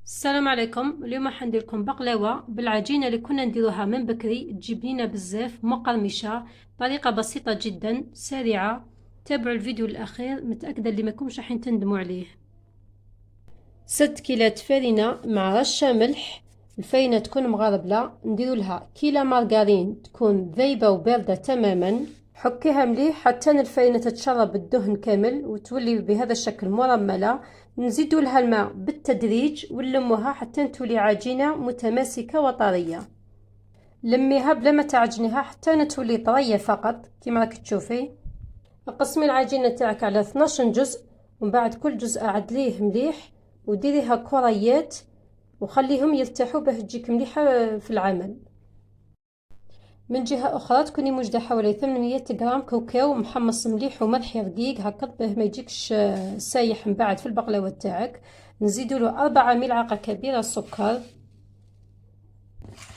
السلام عليكم. اليوم راح ندير لكم بقلاوه بالعجينه اللي كنا نديروها من بكري، تجيب لينا بزاف مقرمشه. طريقه بسيطه جدا سريعه. تابعوا الفيديو الاخير، متاكده اللي ماكمش راح تندموا عليه. 6 كيلات فرينه مع رشه ملح. الفرينه تكون مغربله. نديروا لها كيلو مارغرين تكون ذايبه وبارده تماما. حكيها مليح حتى الفرينه تتشرب الدهن كامل وتولي بهذا الشكل مرمله. نزيدوا لها الماء بالتدريج ونلموها حتى تولي عجينه متماسكه وطريه. لميها بلا ما تعجنيها حتى تولي طريه فقط كما راك تشوفي. قسمي العجينه تاعك على 12 جزء، ومن بعد كل جزء عدليه مليح وديريها كريات وخليهم يرتاحوا باه تجيك مليحه في العمل. من جهه اخرى تكوني موجده حوالي 800 غرام كاوكاو محمص مليح وملح رقيق هكا باه ما يجيكش سايح من بعد في البقلاوه تاعك. نزيدوا له 4 ملعقه كبيره سكر،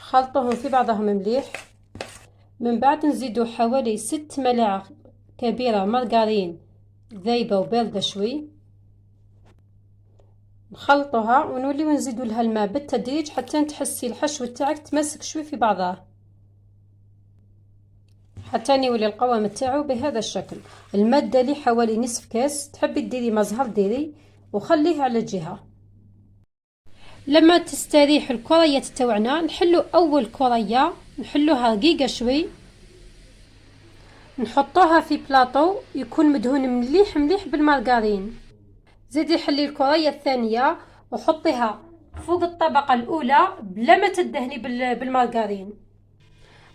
خلطوهم في بعضهم مليح. من بعد نزيدوا حوالي 6 ملاعق كبيره مارغرين ذايبه وبارده شوي، نخلطوها ونوليو نزيدوا لها الماء بالتدريج حتى تحسي الحشو تاعك تمسك شوي في بعضها حتى يولي القوام تاعو بهذا الشكل. الماده لي حوالي نصف كاس، تحبي ديري مزهر ديري وخليه على جهه. لما تستريح الكريات تاعنا نحلو اول كريه نحلوها رقيقه شوي، نحطوها في بلاطو يكون مدهون مليح مليح بالمارغرين. زيدي حلي الكريه الثانيه وحطيها فوق الطبقه الاولى بلا ما تدهني بالمارغرين.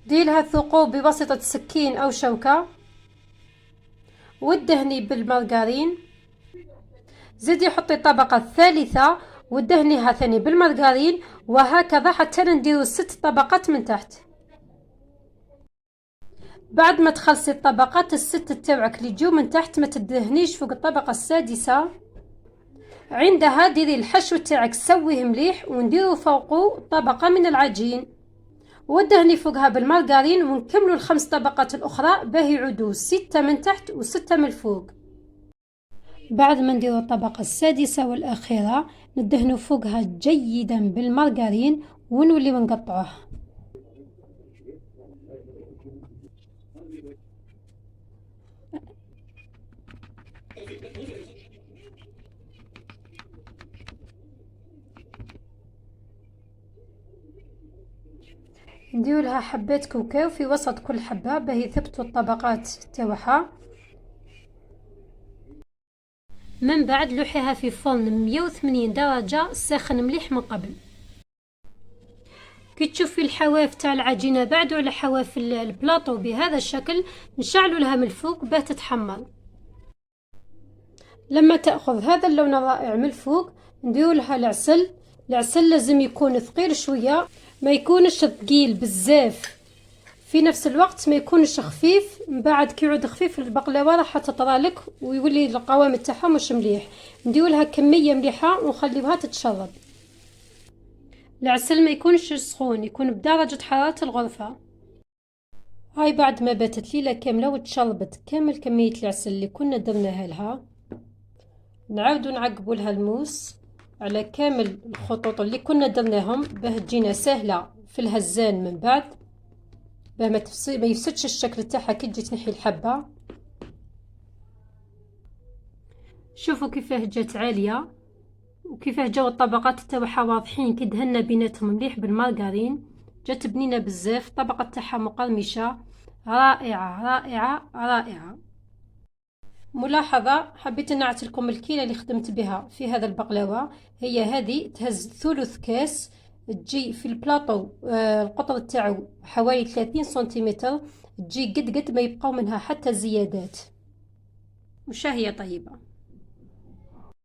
ديرها ثقوب بواسطه سكين او شوكه ودهني بالمارغرين. زيدي حطي الطبقه الثالثه ودهنيها ثاني بالمارغرين، وهكذا حتى نديرو 6 طبقات من تحت. بعد ما تخلصي الطبقات الست تاوعك اللي يجيو من تحت ما تدهنيش فوق الطبقه السادسه. عندها ديري الحشو تاعك سويه مليح ونديرو فوقه طبقه من العجين ودهني فوقها بالمارغرين، ونكملوا ال5 طبقات الاخرى باه يعودوا 6 من تحت و6 من الفوق. بعد ما نديروا الطبقه السادسه والاخيره ندهنوا فوقها جيدا بالمارغرين ونوليو نقطعوه. نديروا لها حبات كاوكاو في وسط كل حبه باه يثبتوا الطبقات تاعها. من بعد لوحيها في فرن 180 درجه ساخن مليح من قبل. كي تشوفي الحواف تاع العجينه بعدوا على حواف البلاطو بهذا الشكل نشعلوا لها من الفوق باه تتحمر. لما تاخذ هذا اللون الرائع من الفوق نديروا لها العسل. العسل لازم يكون ثقيل شويه، ما يكونش ثقيل بزاف، في نفس الوقت ما يكونش خفيف. من بعد كي يعود خفيف البقلاوه راح تطرى لك ويولي القوام تاعها مش مليح. نديروا لها كميه مليحه ونخليوها تتشرب. العسل ما يكونش سخون، يكون بدرجه حراره الغرفه. هاي بعد ما باتت ليله كامله وتشربت كامل كميه العسل اللي كنا درناها لها، نعاودوا نعقبوا لها الموس على كامل الخطوط اللي كنا درناهم باه تجينا سهله في الهزان. من بعد باه ما يفسدش الشكل تاعها كي تجي تنحي الحبه. شوفوا كيفاه جات عاليه وكيفاه جاو الطبقات تاعها واضحين كي دهنا بيناتهم مليح بالمارغرين. جات بنينه بزاف، الطبقه تاعها مقرمشه رائعه رائعه رائعه. ملاحظه حبيت نعت لكم الكيله اللي خدمت بها في هذا البقلاوه، هي هذه تهز ثلث كاس. تجي في البلاطو القطر تاعو حوالي 30 سنتيمتر، تجي قد ما يبقاو منها حتى زيادات. وشا هي طيبه.